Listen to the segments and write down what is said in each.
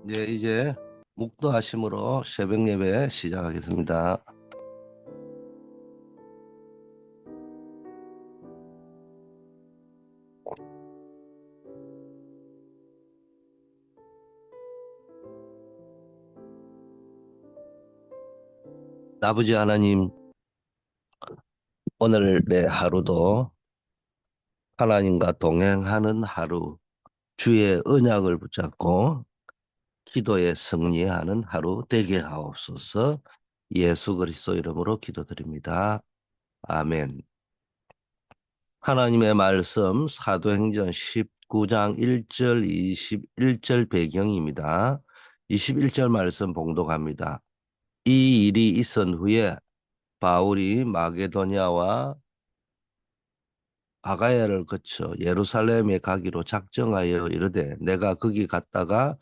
네, 이제 묵도하심으로 새벽 예배 시작하겠습니다. 아버지 하나님, 오늘의 하루도 하나님과 동행하는 하루, 주의 언약을 붙잡고 기도에 승리하는 하루 되게 하옵소서. 예수 그리스도 이름으로 기도드립니다. 아멘. 하나님의 말씀 사도행전 19장 1절 21절 배경입니다. 21절 말씀 봉독합니다. 이 일이 있은 후에 바울이 마게도냐와 아가야를 거쳐 예루살렘에 가기로 작정하여 이르되 내가 거기 갔다가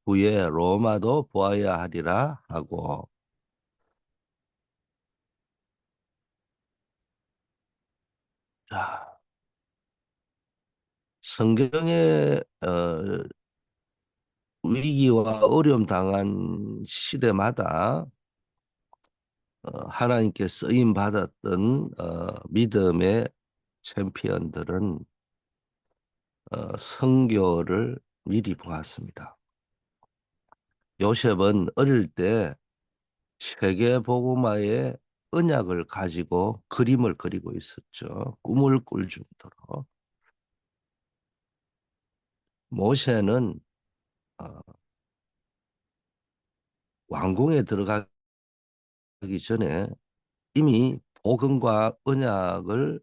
후에 로마도 보아야 하리라 하고. 자, 성경에 위기와 어려움 당한 시대마다 하나님께 쓰임 받았던 믿음의 챔피언들은 선교를 미리 보았습니다. 요셉은 어릴 때 세계 복음화의 언약을 가지고 그림을 그리고 있었죠. 꿈을 꿀 정도로. 모세는 어, 왕궁에 들어가기 전에 이미 복음과 언약을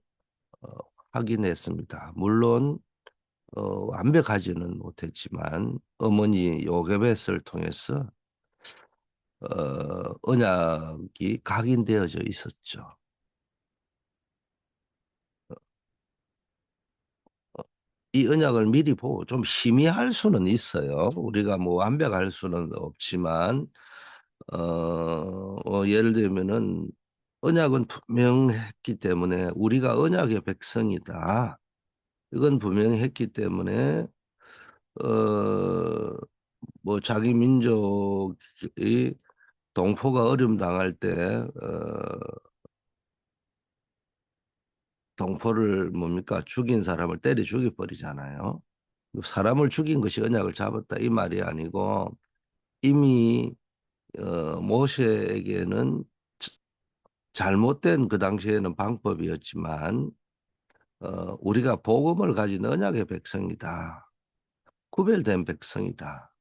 어, 확인했습니다. 물론 완벽하지는 못했지만 어머니 요게벳을 통해서 언약이 각인되어져 있었죠. 이 언약을 미리 보고 좀 희미할 수는 있어요. 우리가 뭐 완벽할 수는 없지만, 예를 들면은 언약은 분명했기 때문에 우리가 언약의 백성이다. 이건 분명했기 때문에, 어, 뭐 자기 민족이 동포가 어려움 당할 때, 동포를 뭡니까? 죽인 사람을 때려 죽여버리잖아요. 사람을 죽인 것이 언약을 잡았다 이 말이 아니고 이미 모세에게는 잘못된 그 당시에는 방법이었지만 우리가 복음을 가진 언약의 백성이다. 구별된 백성이다.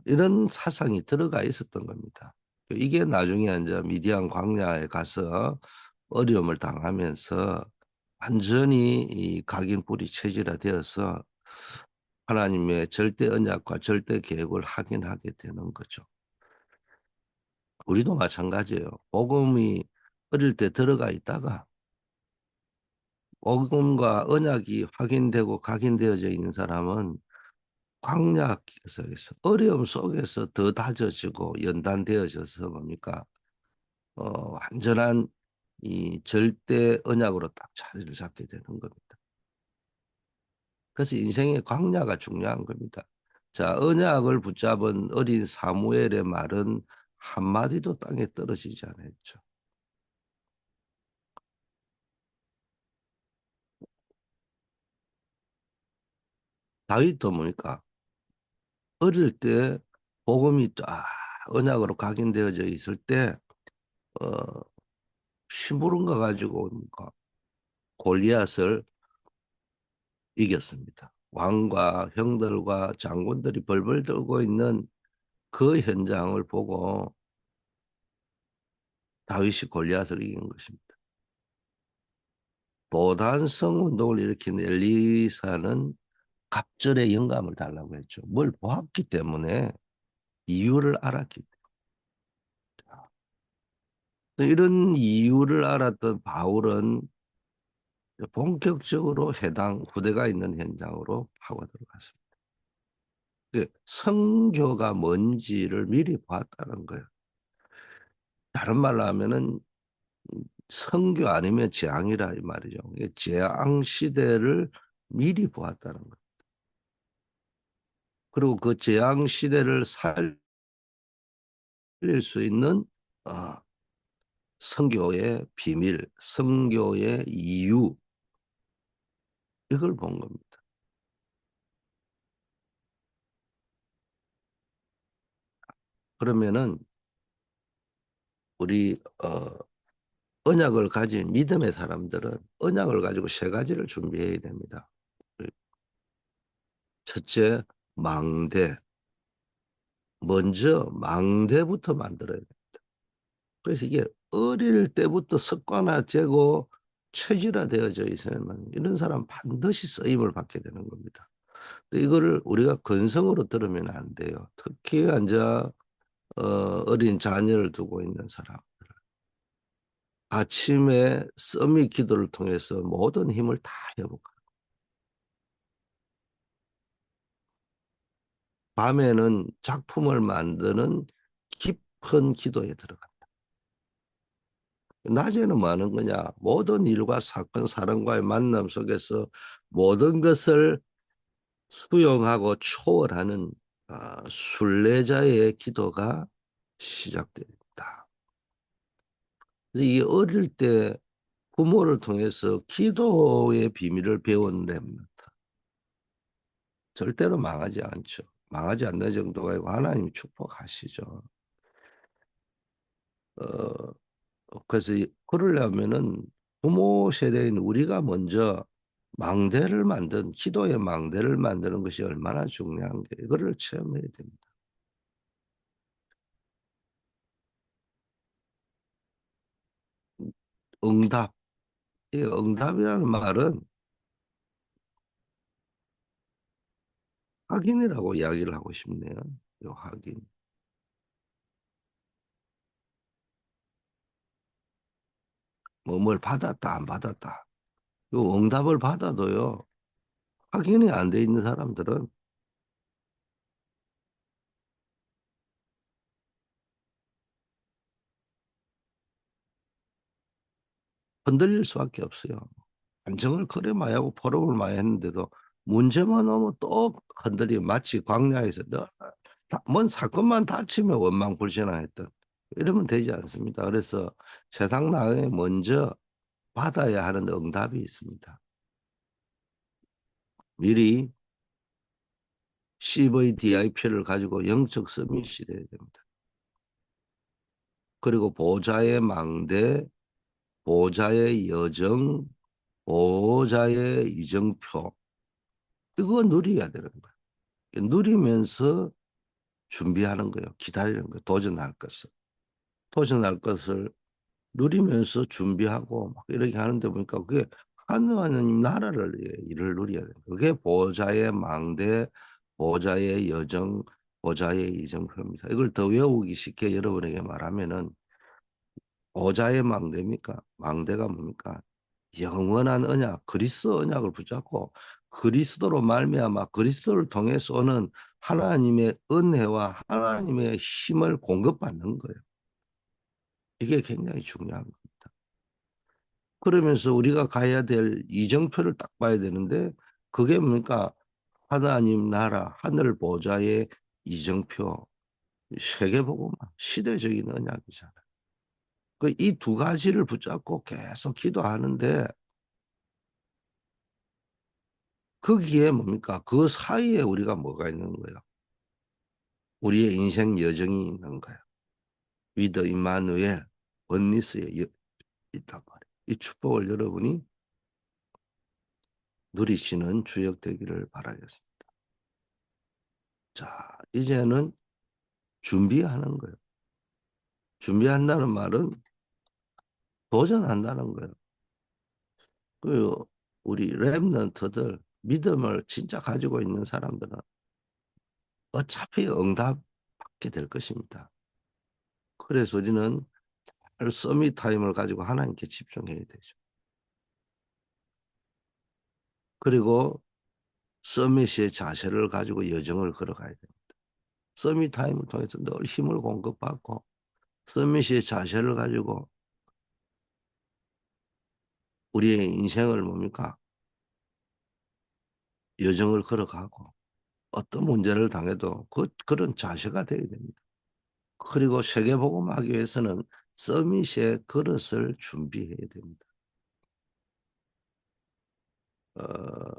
이런 사상이 들어가 있었던 겁니다. 이게 나중에 이제 미디안 광야에 가서 어려움을 당하면서 완전히 이 각인불이 체질화되어서 하나님의 절대 언약과 절대 계획을 확인하게 되는 거죠. 우리도 마찬가지예요. 복음이 어릴 때 들어가 있다가 복음과 언약이 확인되고 각인되어져 있는 사람은 광야 속에서 어려움 속에서 더 다져지고 연단되어져서 뭡니까? 완전한 이 절대 언약으로 딱 자리를 잡게 되는 겁니다. 그래서 인생의 광야가 중요한 겁니다. 자, 언약을 붙잡은 어린 사무엘의 말은 한마디도 땅에 떨어지지 않았죠. 다윗도 보니까 어릴 때 복음이 딱 언약으로 각인되어져 있을 때 어, 심부름가 가지고 뭡니까? 골리앗을 이겼습니다. 왕과 형들과 장군들이 벌벌 떨고 있는 그 현장을 보고 다윗이 골리앗을 이긴 것입니다. 도단성 운동을 일으킨 엘리사는 갑절의 영감을 달라고 했죠. 뭘 보았기 때문에 이유를 알았기 때문에. 이런 이유를 알았던 바울은 본격적으로 해당 부대가 있는 현장으로 파고 들어갔습니다. 선교가 뭔지를 미리 봤다는 거예요. 다른 말로 하면은 선교 아니면 재앙이라 이 말이죠. 재앙 시대를 미리 보았다는 거예요. 그리고 그 재앙 시대를 살릴 수 있는 어, 선교의 비밀, 선교의 이유, 이걸 본 겁니다. 그러면은 우리 언약을 가진 믿음의 사람들은 언약을 가지고 세 가지를 준비해야 됩니다. 첫째, 망대. 먼저 망대부터 만들어야 돼요. 그래서 이게 어릴 때부터 습관화되고 체질화되어져 있으면 이런 사람 반드시 쓰임을 받게 되는 겁니다. 근데 이거를 우리가 건성으로 들으면 안 돼요. 특히 이제 어린 자녀를 두고 있는 사람. 아침에 써미 기도를 통해서 모든 힘을 다 회복하고 밤에는 작품을 만드는 깊은 기도에 들어간다. 낮에는 뭐 하는 거냐? 모든 일과 사건, 사람과의 만남 속에서 모든 것을 수용하고 초월하는 순례자의 기도가 시작됩니다. 이 어릴 때 부모를 통해서 기도의 비밀을 배운 렘넌트 절대로 망하지 않죠. 망하지 않는 정도가 아니고 하나님이 축복하시죠. 어, 그래서 그러려면은 부모 세대인 우리가 먼저 망대를 만든 기도의 망대를 만드는 것이 얼마나 중요한 게 이거를 체험해야 됩니다. 응답. 이 응답이라는 말은 확인이라고 이야기를 하고 싶네요. 요 확인. 뭐 뭘 받았다 안 받았다. 요 응답을 받아도요. 확인이 안 돼 있는 사람들은 흔들릴 수밖에 없어요. 안정을 그래 많이 하고 포럼을 많이 했는데도 문제만 오면 또 흔들리 마치 광야에서 뭔 사건만 닥치면 원망불신하했던 이러면 되지 않습니다. 그래서 세상 나에 먼저 받아야 하는 응답이 있습니다. 미리 CVDIP를 가지고 영적 서밋이 돼야 됩니다. 그리고 보좌의 망대, 보좌의 여정, 보호자의 이정표 이거 누려야 되는 거예요. 누리면서 준비하는 거예요. 기다리는 거예요. 도전할 것을. 도전할 것을 누리면서 준비하고 막 이렇게 하는데 보니까 그게 하나님 나라를 일을 누려야 돼요. 그게 보호자의 망대, 보호자의 여정, 보호자의 이정표입니다. 이걸 더 외우기 쉽게 여러분에게 말하면은 보호자의 망대입니까? 망대가 뭡니까? 영원한 언약, 그리스도 언약을 붙잡고 그리스도로 말미암아 그리스도를 통해서 오는 하나님의 은혜와 하나님의 힘을 공급받는 거예요. 이게 굉장히 중요한 겁니다. 그러면서 우리가 가야 될 이정표를 딱 봐야 되는데 그게 뭡니까? 하나님 나라 하늘 보좌의 이정표 세계복음화 시대적인 언약이잖아요. 그 이 두 가지를 붙잡고 계속 기도하는데 거기에 뭡니까? 그 사이에 우리가 뭐가 있는 거예요? 우리의 인생 여정이 있는 거예요. 위더 임마누엘 원리스에 있단 말이에요. 이 축복을 여러분이 누리시는 주역 되기를 바라겠습니다. 자, 이제는 준비하는 거예요. 준비한다는 말은 도전한다는 거예요. 그 우리 랩런트들 믿음을 진짜 가지고 있는 사람들은 어차피 응답 받게 될 것입니다. 그래서 우리는 서밋 타임을 가지고 하나님께 집중해야 되죠. 그리고 서밋의 자세를 가지고 여정을 걸어가야 됩니다. 서밋 타임을 통해서 늘 힘을 공급받고 서밋의 자세를 가지고 우리의 인생을 뭡니까? 여정을 걸어가고 어떤 문제를 당해도 그런 자세가 되어야 됩니다. 그리고 세계복음하기 위해서는 서밋의 그릇을 준비해야 됩니다. 어,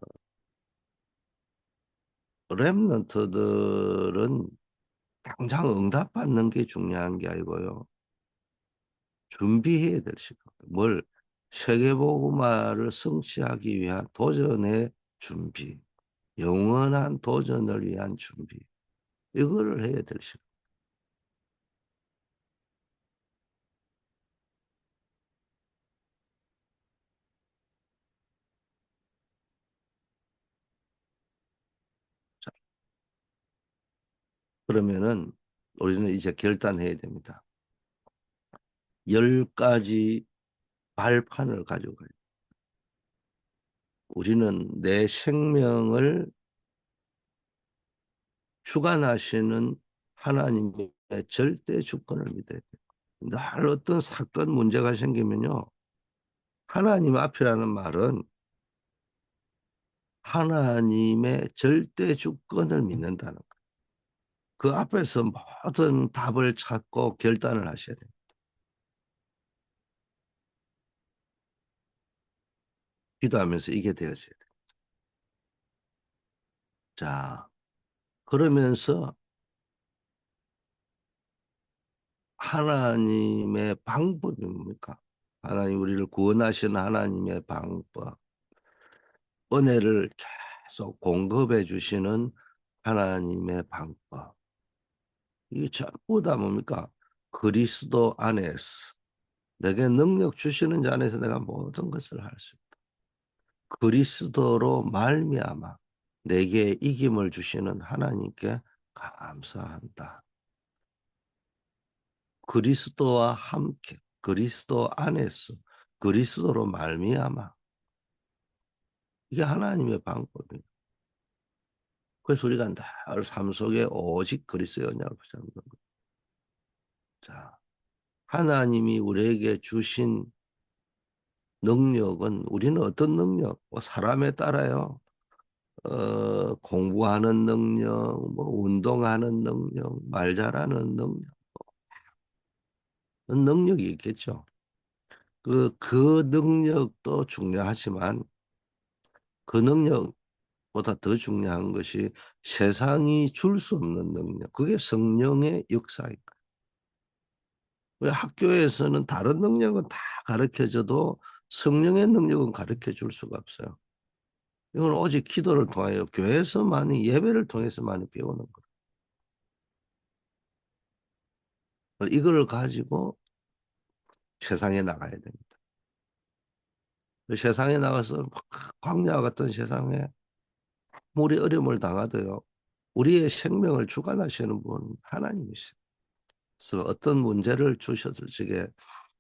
렘넌트들은 당장 응답받는 게 중요한 게 아니고요. 준비해야 될 시간. 뭘 세계복음화를 성취하기 위한 도전의 준비, 영원한 도전을 위한 준비. 이거를 해야 될 시간. 자, 그러면은 우리는 이제 결단해야 됩니다. 10가지 발판을 가져가요. 우리는 내 생명을 주관하시는 하나님의 절대 주권을 믿어야 돼요. 날 어떤 사건 문제가 생기면요. 하나님 앞이라는 말은 하나님의 절대 주권을 믿는다는 거예요. 그 앞에서 모든 답을 찾고 결단을 하셔야 돼요. 기도하면서 이게 되어져야 돼요. 자, 그러면서 하나님의 방법이 뭡니까? 하나님 우리를 구원하시는 하나님의 방법, 은혜를 계속 공급해 주시는 하나님의 방법. 이게 전부 다 뭡니까? 그리스도 안에서 내게 능력 주시는 자 안에서 내가 모든 것을 할 수 있다. 그리스도로 말미암아 내게 이김을 주시는 하나님께 감사한다. 그리스도와 함께 그리스도 안에서 그리스도로 말미암아 이게 하나님의 방법이에요. 그래서 우리가 늘 삶 속에 오직 그리스도의 언약을 붙잡는 거예요. 자, 하나님이 우리에게 주신 능력은 우리는 어떤 능력? 뭐 사람에 따라요. 공부하는 능력, 뭐 운동하는 능력, 말 잘하는 능력, 능력이 있겠죠. 그 능력도 중요하지만 그 능력보다 더 중요한 것이 세상이 줄 수 없는 능력. 그게 성령의 역사입니다. 왜 학교에서는 다른 능력은 다 가르쳐줘도 성령의 능력은 가르쳐 줄 수가 없어요. 이건 오직 기도를 통하여 교회에서만이 예배를 통해서만이 배우는 거예요. 이걸 가지고 세상에 나가야 됩니다. 세상에 나가서 광야 같은 세상에 우리 어려움을 당하도요. 우리의 생명을 주관하시는 분 하나님이세요. 그래서 어떤 문제를 주셨을 적에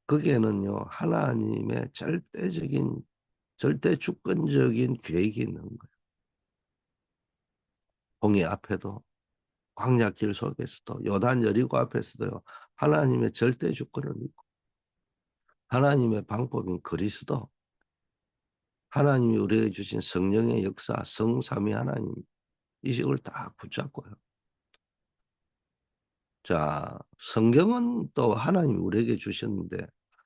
거기에는요. 하나님의 절대 주권적인 계획이 있는 거예요. 홍해 앞에도 광야길 속에서도 요단 여리고 앞에서도요. 하나님의 절대 주권을 믿고 하나님의 방법인 그리스도 하나님이 우리에게 주신 성령의 역사 성삼위 하나님 이 식을 딱 붙잡고요. 자, 성경은 또 하나님이 우리에게 주셨는데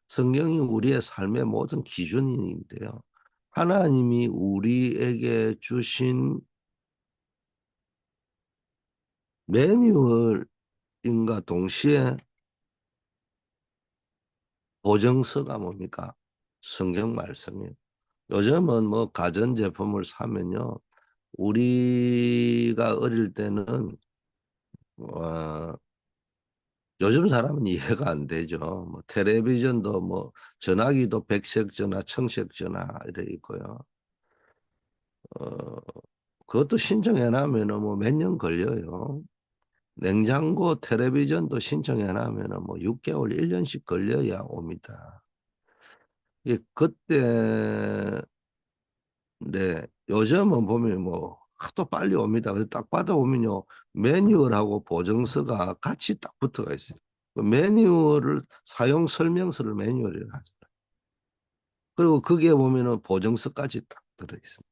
성경이 우리의 삶의 모든 기준인데요. 하나님이 우리에게 주신 매뉴얼인가 동시에 보증서가 뭡니까? 성경 말씀이에요. 요즘은 뭐 가전제품을 사면요. 우리가 어릴 때는 어, 요즘 사람은 이해가 안 되죠. 뭐 텔레비전도 뭐 전화기도 백색 전화, 청색 전화 이래 있고요. 어, 그것도 신청해 놔면은 뭐 몇 년 걸려요. 냉장고, 텔레비전도 신청해 놔면은 뭐 6개월, 1년씩 걸려야 옵니다. 그때 네, 요즘은 보면 뭐 하도 빨리 옵니다. 그래서 딱 받아오면요. 매뉴얼하고 보증서가 같이 딱 붙어가 있어요. 그 매뉴얼을 사용 설명서를 매뉴얼이라 하죠. 그리고 거기에 보면은 보증서까지 딱 들어 있습니다.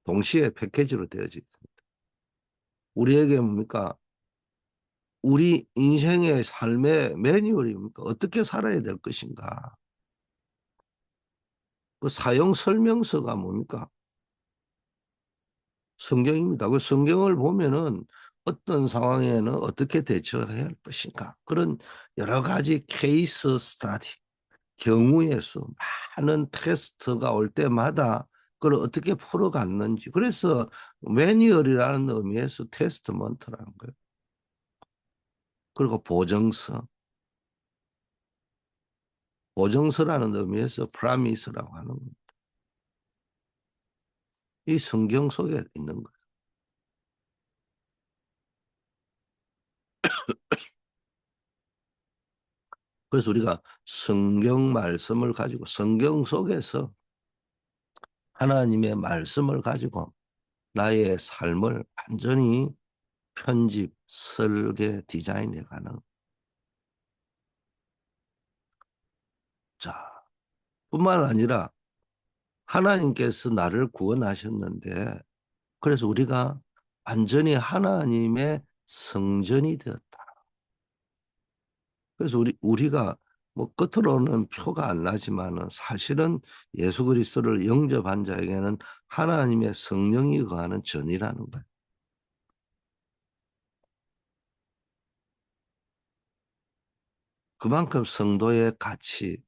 동시에 패키지로 되어져 있습니다. 우리에게 뭡니까? 우리 인생의 삶의 매뉴얼이 뭡니까? 어떻게 살아야 될 것인가? 그 사용 설명서가 뭡니까? 성경입니다. 그 성경을 보면은 어떤 상황에는 어떻게 대처해야 할 것인가? 그런 여러 가지 케이스 스타디, 경우의 수, 많은 테스트가 올 때마다 그걸 어떻게 풀어갔는지. 그래서 매뉴얼이라는 의미에서 테스트먼트라는 거예요. 그리고 보정서, 보정서라는 의미에서 프라미스라고 하는 겁니다. 이 성경 속에 있는 거예요. 그래서 우리가 성경 말씀을 가지고 성경 속에서 하나님의 말씀을 가지고 나의 삶을 완전히 편집, 설계, 디자인해가는 자, 뿐만 아니라 하나님께서 나를 구원하셨는데 그래서 우리가 완전히 하나님의 성전이 되었다. 그래서 우리가 뭐 겉으로는 표가 안 나지만은 사실은 예수 그리스도를 영접한 자에게는 하나님의 성령이 거하는 전이라는 거예요. 그만큼 성도의 가치,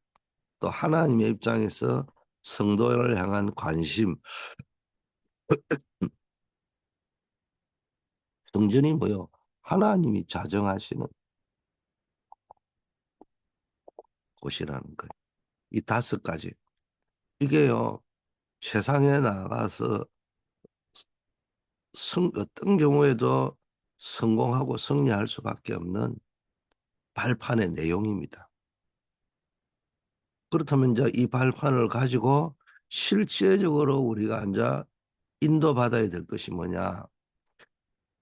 또 하나님의 입장에서 성도를 향한 관심, 성전이 뭐요? 하나님이 자정하시는 곳이라는 거예요. 이 다섯 가지. 이게요, 세상에 나가서 어떤 경우에도 성공하고 승리할 수밖에 없는 발판의 내용입니다. 그렇다면 이제 이 발판을 가지고 실제적으로 우리가 이제 인도받아야 될 것이 뭐냐?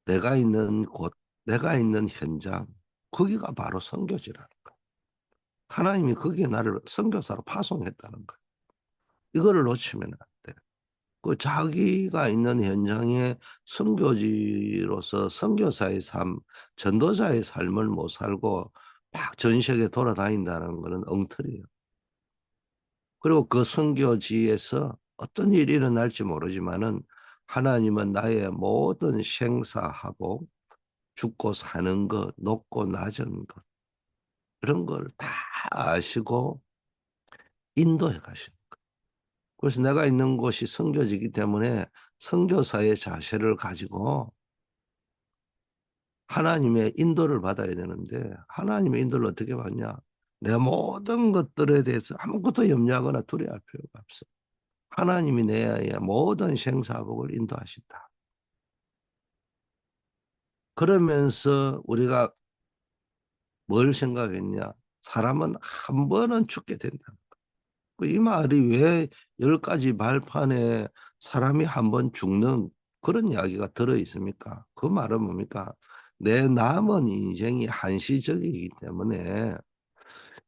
내가 있는 곳, 내가 있는 현장, 거기가 바로 선교지라는 거예요. 하나님이 거기에 나를 선교사로 파송했다는 거예요. 이거를 놓치면 안 돼. 그 자기가 있는 현장에 선교지로서 선교사의 삶, 전도자의 삶을 못 살고 막 전 세계 돌아다닌다는 것은 엉터리예요. 그리고 그 선교지에서 어떤 일이 일어날지 모르지만은 하나님은 나의 모든 생사하복, 죽고 사는 것, 높고 낮은 것, 그런 걸 다 아시고 인도해 가시는 거예요. 그래서 내가 있는 곳이 선교지이기 때문에 선교사의 자세를 가지고 하나님의 인도를 받아야 되는데 하나님의 인도를 어떻게 받냐? 내 모든 것들에 대해서 아무것도 염려하거나 두려워할 필요가 없어. 하나님이 내 모든 생사복을 인도하신다. 그러면서 우리가 뭘 생각했냐? 사람은 한 번은 죽게 된다. 이 말이 왜 열 가지 발판에 사람이 한 번 죽는 그런 이야기가 들어 있습니까? 그 말은 뭡니까? 내 남은 인생이 한시적이기 때문에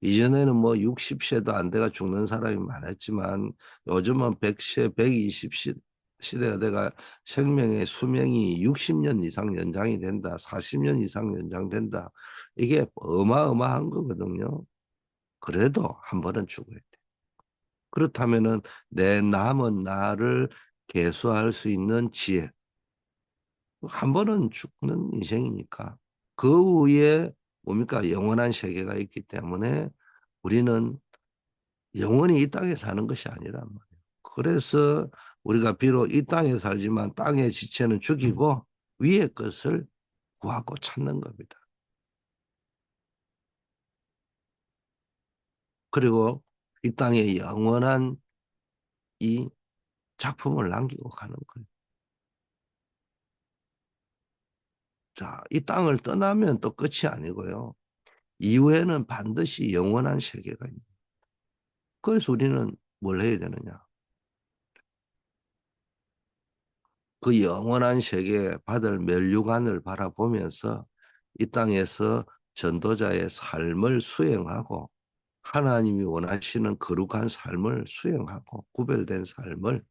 이전에는 뭐 60세도 안 돼가 죽는 사람이 많았지만 요즘은 100세, 120세 시대가 돼가 생명의 수명이 60년 이상 연장이 된다. 40년 이상 연장된다. 이게 어마어마한 거거든요. 그래도 한 번은 죽어야 돼. 그렇다면은 내 남은 나를 계수할 수 있는 지혜. 한 번은 죽는 인생이니까. 그 위에 뭡니까? 영원한 세계가 있기 때문에 우리는 영원히 이 땅에 사는 것이 아니란 말이에요. 그래서 우리가 비록 이 땅에 살지만 땅의 지체는 죽이고 위의 것을 구하고 찾는 겁니다. 그리고 이 땅에 영원한 이 작품을 남기고 가는 거예요. 자, 이 땅을 떠나면 또 끝이 아니고요. 이후에는 반드시 영원한 세계가 있는. 그래서 우리는 뭘 해야 되느냐? 그 영원한 세계 받을 면류관을 바라보면서 이 땅에서 전도자의 삶을 수행하고 하나님이 원하시는 거룩한 삶을 수행하고 구별된 삶을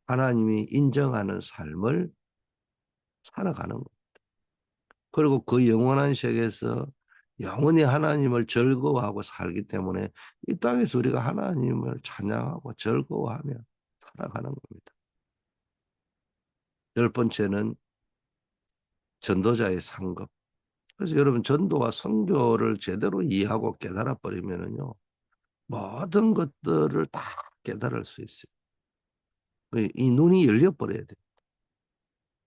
하나님이 인정하는 삶을 살아가는 것. 그리고 그 영원한 세계에서 영원히 하나님을 즐거워하고 살기 때문에 이 땅에서 우리가 하나님을 찬양하고 즐거워하며 살아가는 겁니다. 열 번째는 전도자의 상급. 그래서 여러분 전도와 선교를 제대로 이해하고 깨달아 버리면은요 모든 것들을 다 깨달을 수 있어요. 이 눈이 열려 버려야 돼요.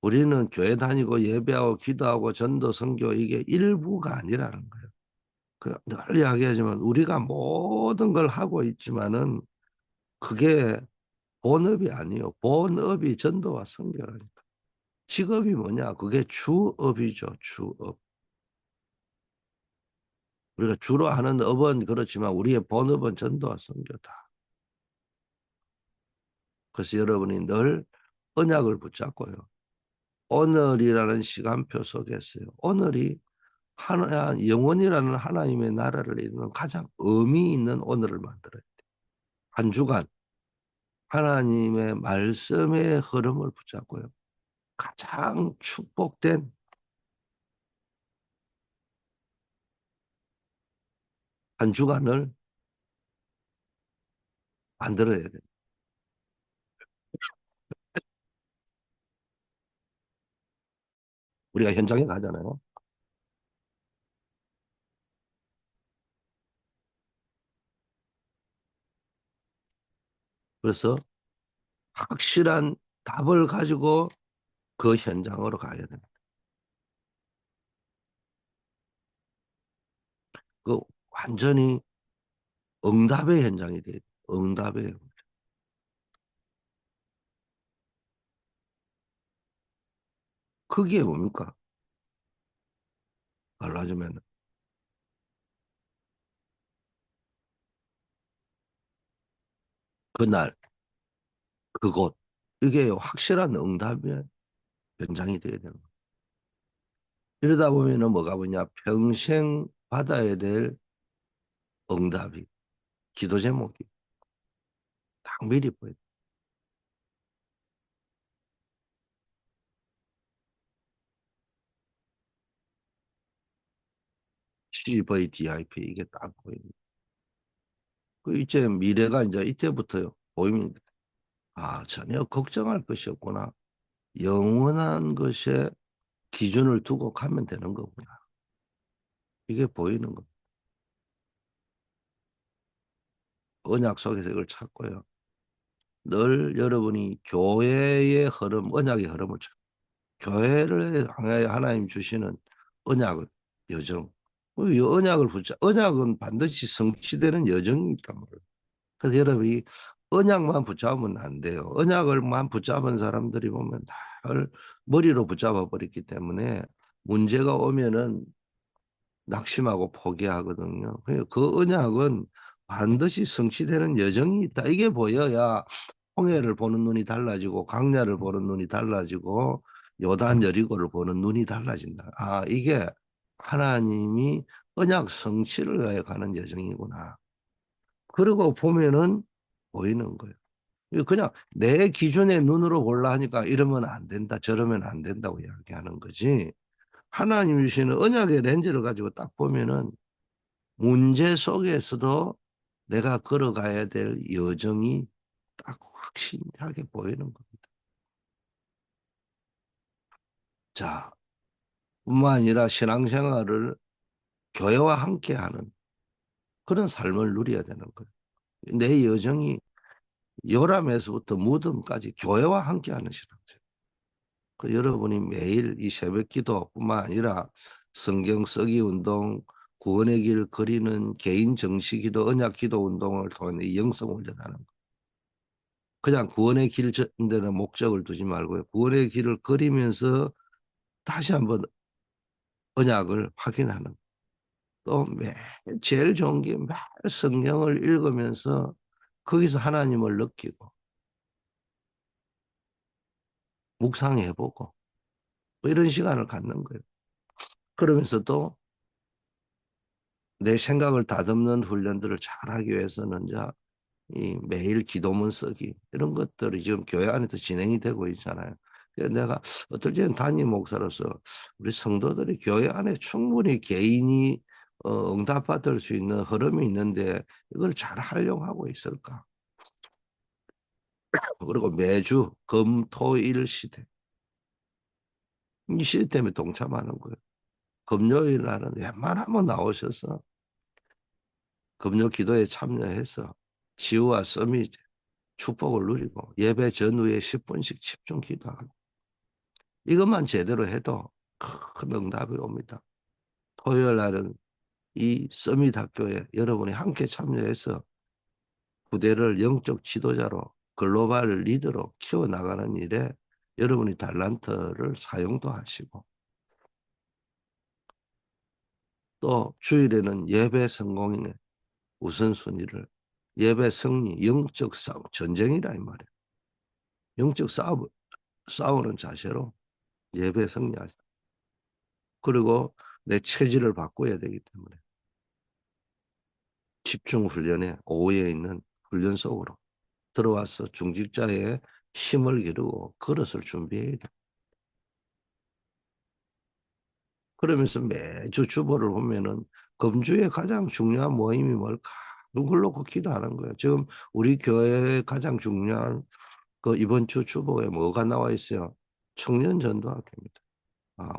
우리는 교회 다니고 예배하고 기도하고 전도 선교 이게 일부가 아니라는 거예요. 늘 이야기하지만 우리가 모든 걸 하고 있지만은 그게 본업이 아니에요. 본업이 전도와 선교라니까. 직업이 뭐냐? 그게 주업이죠. 주업. 우리가 주로 하는 업은 그렇지만 우리의 본업은 전도와 선교다. 그래서 여러분이 늘 언약을 붙잡고요. 오늘이라는 시간표 속에서요. 오늘이 영원이라는 하나님의 나라를 이루는 가장 의미 있는 오늘을 만들어야 돼. 한 주간 하나님의 말씀의 흐름을 붙잡고요. 가장 축복된 한 주간을 만들어야 돼요. 우리가 현장에 가잖아요. 그래서 확실한 답을 가지고 그 현장으로 가야 됩니다. 그 완전히 응답의 현장이 돼요. 응답의. 그게 뭡니까? 말라주면 그날 그곳 이게 확실한 응답의 현장이 돼야 되는 거예요. 이러다 보면은 뭐가 뭐냐 평생 받아야 될 응답이 기도 제목이 딱 미리 보여. CVDIP 이게 딱 보입니다. 그 이제 미래가 이제 이때부터 보입니다. 아, 전혀 걱정할 것이 없구나. 영원한 것에 기준을 두고 가면 되는 거구나. 이게 보이는 겁니다. 언약 속에서 이걸 찾고요. 늘 여러분이 교회의 흐름, 언약의 흐름을 찾고 교회를 향하여 하나님 주시는 언약을, 여정. 이 언약을 언약은 반드시 성취되는 여정이니까 말이에요. 그래서 여러분이 언약만 붙잡으면 안 돼요. 언약을만 붙잡은 사람들이 보면 다 머리로 붙잡아 버렸기 때문에 문제가 오면은 낙심하고 포기하거든요. 그 언약은 반드시 성취되는 여정이 있다. 이게 보여야 홍해를 보는 눈이 달라지고 강야를 보는 눈이 달라지고 요단 여리고를 보는 눈이 달라진다. 아, 이게 하나님이 언약 성취를 위해 가는 여정이구나. 그러고 보면은 보이는 거예요. 그냥 내 기준의 눈으로 볼라 하니까 이러면 안 된다, 저러면 안 된다고 이야기하는 거지. 하나님 주시는 언약의 렌즈를 가지고 딱 보면은 문제 속에서도 내가 걸어가야 될 여정이 딱 확실하게 보이는 겁니다. 자, 뿐만 아니라 신앙생활을 교회와 함께하는 그런 삶을 누려야 되는 거예요. 내 여정이 요람에서부터 무덤까지 교회와 함께하는 신앙생활. 여러분이 매일 이 새벽 기도뿐만 아니라 성경 쓰기 운동, 구원의 길 그리는 개인 정시 기도, 언약 기도 운동을 통해 영성 훈련하는 거. 그냥 구원의 길 데는 목적을 두지 말고요. 구원의 길을 그리면서 다시 한번 언약을 확인하는. 또 매일 제일 좋은 게 매일 성경을 읽으면서 거기서 하나님을 느끼고 묵상해보고 뭐 이런 시간을 갖는 거예요. 그러면서 또 내 생각을 다듬는 훈련들을 잘하기 위해서는 이제 이 매일 기도문 쓰기 이런 것들이 지금 교회 안에서 진행이 되고 있잖아요. 그래서 내가 어떨 때는 담임 목사로서 우리 성도들이 교회 안에 충분히 개인이 응답받을 수 있는 흐름이 있는데 이걸 잘 활용하고 있을까? 그리고 매주 금토일 시대 이 시스템에 동참하는 거예요. 금요일 날은 웬만하면 나오셔서 금요 기도에 참여해서 지우와 썸이 축복을 누리고 예배 전후에 10분씩 집중 기도하고 이것만 제대로 해도 큰 응답이 옵니다. 토요일 날은 이 서밋 학교에 여러분이 함께 참여해서 부대를 영적 지도자로 글로벌 리더로 키워나가는 일에 여러분이 달란트를 사용도 하시고 또 주일에는 예배 성공의 우선순위를 예배 승리, 영적 싸움, 전쟁이라 이 말이에요. 영적 싸우는 자세로 예배 승리하자. 그리고 내 체질을 바꿔야 되기 때문에 집중 훈련에 오후에 있는 훈련 속으로 들어와서 중직자의 힘을 기르고 그릇을 준비해야 돼. 그러면서 매주 주보를 보면은 금주의 가장 중요한 모임이 뭘까? 그걸 놓고 기도하는 거예요. 지금 우리 교회의 가장 중요한 그 이번 주 주보에 뭐가 나와 있어요? 청년 전도학교입니다.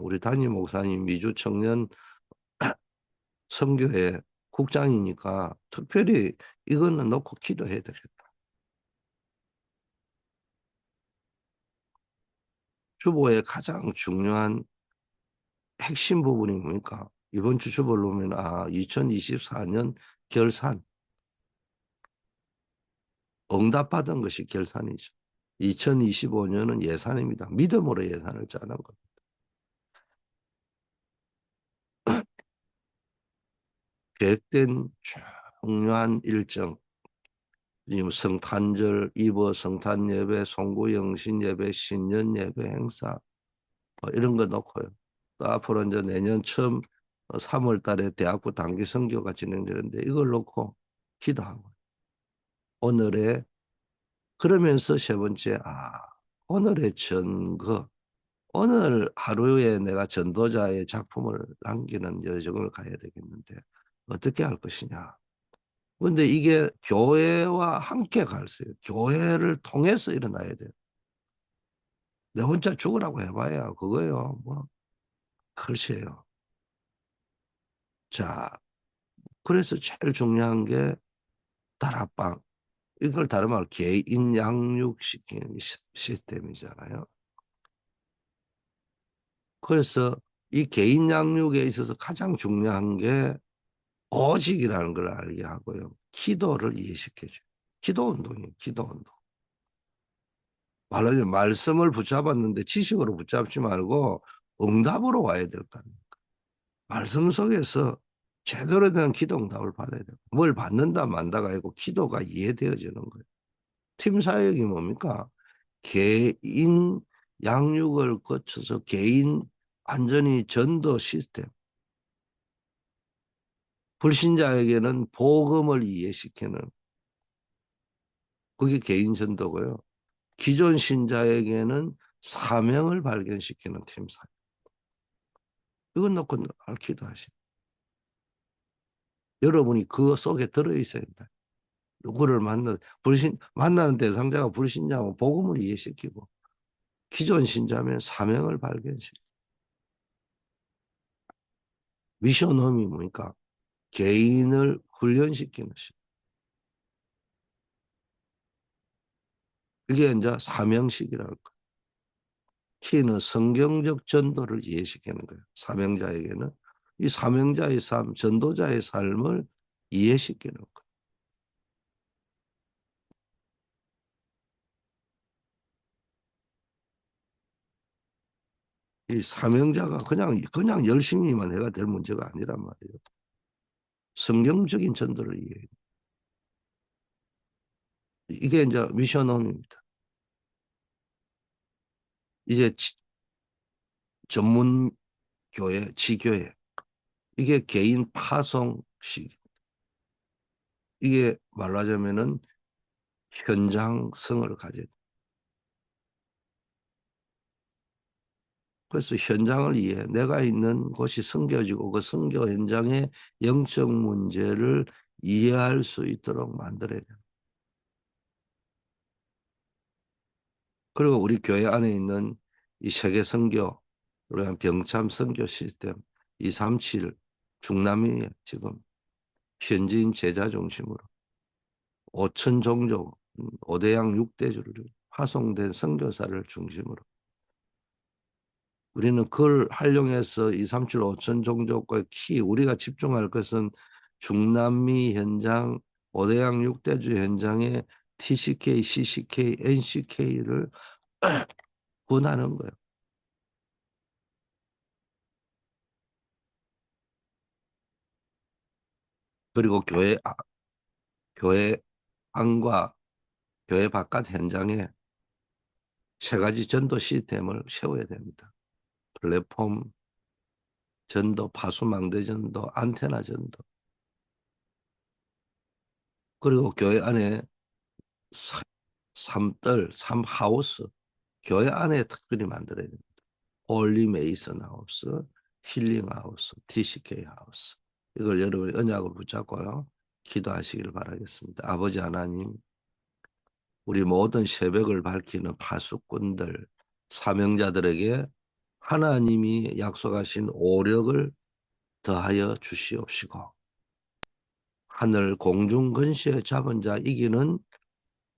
우리 담임 목사님 미주 청년 선교회 국장이니까 특별히 이거는 놓고 기도해야 되겠다. 주보의 가장 중요한 핵심 부분이 뭡니까? 이번 주 주보를 보면 2024년 결산, 응답받은 것이 결산이죠. 2025년은 예산입니다. 믿음으로 예산을 짜는 겁니다. 계획된 중요한 일정, 성탄절, 이브 성탄 예배, 송구 영신 예배, 신년 예배 행사 이런 거 놓고요. 또 앞으로 이제 내년 처음 3월 달에 대학부 단기 선교가 진행되는데 이걸 놓고 기도하고 오늘의 그러면서 세 번째 오늘의 전거 오늘 하루에 내가 전도자의 작품을 남기는 여정을 가야 되겠는데 어떻게 할 것이냐. 그런데 이게 교회와 함께 갈 수 있어요. 교회를 통해서 일어나야 돼요. 내 혼자 죽으라고 해봐야 그거예요. 뭐 글쎄요. 자, 그래서 제일 중요한 게 다락방. 이걸 다른 말로 개인 양육시키는 시스템이잖아요. 그래서 이 개인 양육에 있어서 가장 중요한 게 오직이라는 걸 알게 하고요. 기도를 이해시켜줘요. 기도 운동이에요. 기도 운동. 말하자면 말씀을 붙잡았는데 지식으로 붙잡지 말고 응답으로 와야 될 거 아니에요. 말씀 속에서 제대로 된 기도 응답을 받아야 돼요. 뭘 받는다 만다가 아니고 기도가 이해되어지는 거예요. 팀 사역이 뭡니까? 개인 양육을 거쳐서 개인 완전히 전도 시스템. 불신자에게는 복음을 이해시키는 그게 개인 전도고요. 기존 신자에게는 사명을 발견시키는 팀 사역. 이건 놓고 알기도 하시. 여러분이 그 속에 들어있어야 된다. 누구를 만나는 대상자가 불신자면 복음을 이해시키고 기존 신자면 사명을 발견시키고 미션홈이 뭡니까? 개인을 훈련시키는 시. 이게 이제 사명식이라는 거예요. T는 성경적 전도를 이해시키는 거예요. 사명자에게는 이 사명자의 삶, 전도자의 삶을 이해시키는 거예요. 이 사명자가 그냥 열심히만 해가 될 문제가 아니란 말이에요. 성경적인 전도를 이해해요. 이게 이제 미션홈입니다. 이제 전문 교회, 지교회. 이게 개인 파송식. 이게 말하자면은 현장성을 가져야 돼. 그래서 현장을 이해해. 내가 있는 곳이 섬겨지고 그 선교 현장의 영적 문제를 이해할 수 있도록 만들어야 돼. 그리고 우리 교회 안에 있는 이 세계 선교, 그러한 병참 선교 시스템 237 중남미 지금 현지인 제자 중심으로 5천 종족 5대양 6대주를 파송된 선교사를 중심으로 우리는 그걸 활용해서 237 5천 종족과 키 우리가 집중할 것은 중남미 현장 5대양 6대주 현장의 TCK, CCK, NCK를 분하는 거예요. 그리고 교회 안과 교회 바깥 현장에 세 가지 전도 시스템을 세워야 됩니다. 플랫폼 전도, 파수망대 전도, 안테나 전도. 그리고 교회 안에 삼뜰, 삼하우스, 교회 안에 특별히 만들어야 됩니다. 홀리 메이슨 하우스, 힐링 하우스, TCK 하우스. 이걸 여러분이 언약을 붙잡고요. 기도하시기를 바라겠습니다. 아버지 하나님, 우리 모든 새벽을 밝히는 파수꾼들, 사명자들에게 하나님이 약속하신 오력을 더하여 주시옵시고 하늘 공중 근시에 잡은 자 이기는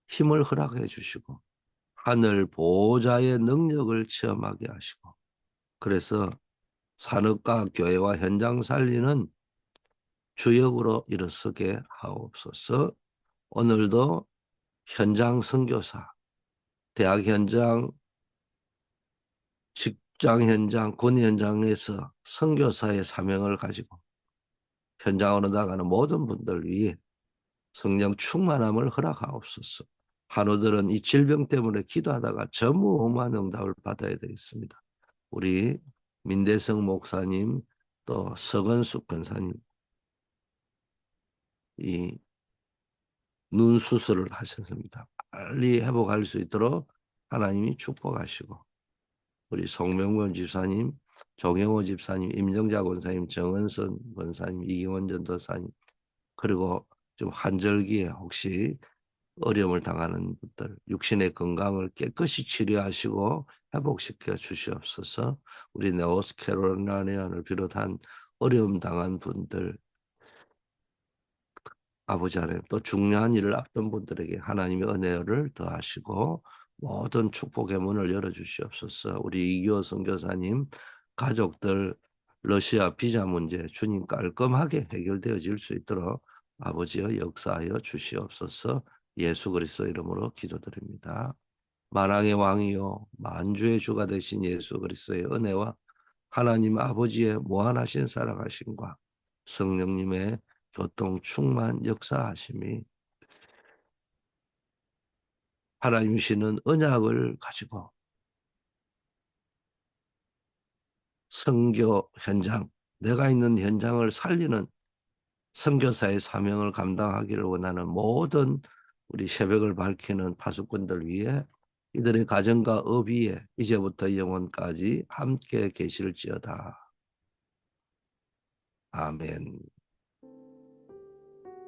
힘을 허락해 주시고 하늘 보호자의 능력을 체험하게 하시고 그래서 산업과 교회와 현장 살리는 주역으로 일어서게 하옵소서. 오늘도 현장 선교사, 대학 현장, 직장 현장, 군 현장에서 선교사의 사명을 가지고 현장으로 나가는 모든 분들 위해 성령 충만함을 허락하옵소서. 한우들은 이 질병 때문에 기도하다가 전무후무한 응답을 받아야 되겠습니다. 우리 민대성 목사님 또 서건숙 권사님 이 눈 수술을 하셨습니다. 빨리 회복할 수 있도록 하나님이 축복하시고 우리 송명권 집사님, 조경호 집사님, 임정자 권사님, 정은선 권사님, 이경원 전도사님 그리고 좀 환절기에 혹시 어려움을 당하는 분들 육신의 건강을 깨끗이 치료하시고 회복시켜 주시옵소서. 우리 노스캐롤라이나를 비롯한 어려움 당한 분들 아버지 하나님 또 중요한 일을 앞둔 분들에게 하나님의 은혜를 더하시고 모든 축복의 문을 열어주시옵소서. 우리 이규호 선교사님 가족들 러시아 비자 문제 주님 깔끔하게 해결되어질 수 있도록 아버지여 역사하여 주시옵소서. 예수 그리스도 이름으로 기도드립니다. 만왕의 왕이요 만주의 주가 되신 예수 그리스도의 은혜와 하나님 아버지의 무한하신 살아가심과 성령님의 교통 충만 역사하심이 하나님 주시는 언약을 가지고 선교 현장, 내가 있는 현장을 살리는 선교사의 사명을 감당하기를 원하는 모든 우리 새벽을 밝히는 파수꾼들 위해 이들의 가정과 업 위에 이제부터 영원까지 함께 계실지어다. 아멘.